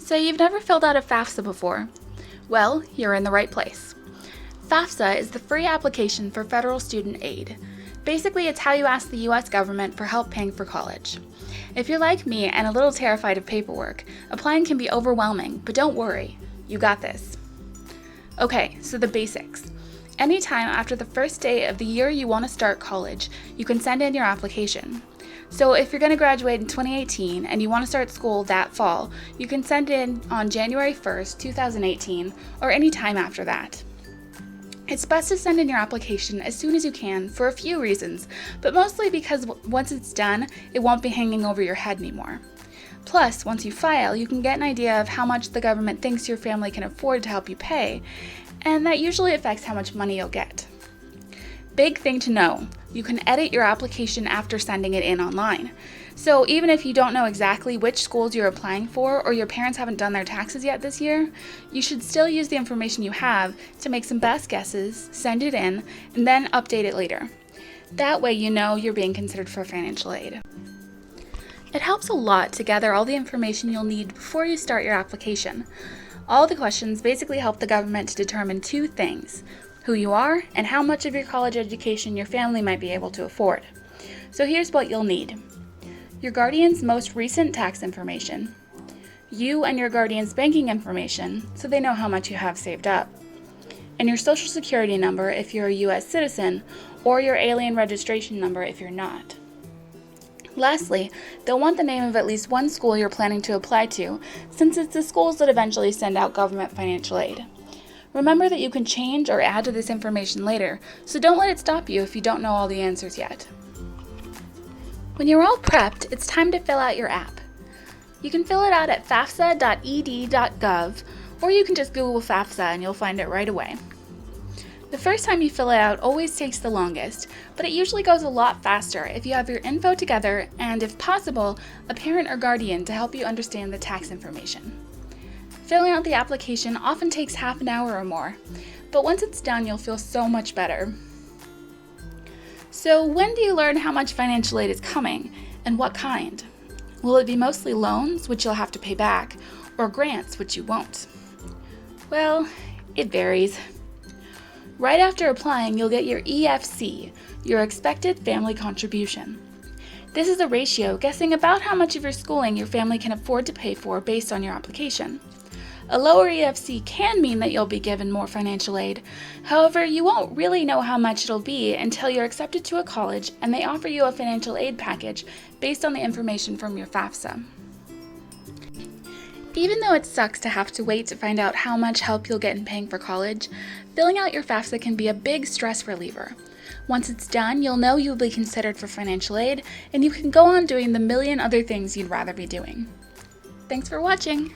So you've never filled out a FAFSA before? Well, you're in the right place. FAFSA is the free application for federal student aid. Basically, it's how you ask the US government for help paying for college. If you're like me and a little terrified of paperwork, applying can be overwhelming, but don't worry, you got this. Okay, so the basics. Anytime after the first day of the year you want to start college, you can send in your application. So if you're going to graduate in 2018 and you want to start school that fall, you can send in on January 1st, 2018, or any time after that. It's best to send in your application as soon as you can for a few reasons, but mostly because once it's done, it won't be hanging over your head anymore. Plus, once you file, you can get an idea of how much the government thinks your family can afford to help you pay, and that usually affects how much money you'll get. Big thing to know, you can edit your application after sending it in online. So even if you don't know exactly which schools you're applying for or your parents haven't done their taxes yet this year, you should still use the information you have to make some best guesses, send it in, and then update it later. That way you know you're being considered for financial aid. It helps a lot to gather all the information you'll need before you start your application. All the questions basically help the government to determine two things: who you are and how much of your college education your family might be able to afford. So here's what you'll need: your guardian's most recent tax information, you and your guardian's banking information so they know how much you have saved up, and your social security number if you're a US citizen, or your alien registration number if you're not. Lastly, they'll want the name of at least one school you're planning to apply to, since it's the schools that eventually send out government financial aid. Remember that you can change or add to this information later, so don't let it stop you if you don't know all the answers yet. When you're all prepped, it's time to fill out your app. You can fill it out at fafsa.ed.gov, or you can just Google FAFSA and you'll find it right away. The first time you fill it out always takes the longest, but it usually goes a lot faster if you have your info together and, if possible, a parent or guardian to help you understand the tax information. Filling out the application often takes half an hour or more, but once it's done, you'll feel so much better. So when do you learn how much financial aid is coming, and what kind? Will it be mostly loans, which you'll have to pay back, or grants, which you won't? Well, it varies. Right after applying, you'll get your EFC, your expected family contribution. This is a ratio guessing about how much of your schooling your family can afford to pay for based on your application. A lower EFC can mean that you'll be given more financial aid. However, you won't really know how much it'll be until you're accepted to a college and they offer you a financial aid package based on the information from your FAFSA. Even though it sucks to have to wait to find out how much help you'll get in paying for college, filling out your FAFSA can be a big stress reliever. Once it's done, you'll know you'll be considered for financial aid, and you can go on doing the million other things you'd rather be doing. Thanks for watching!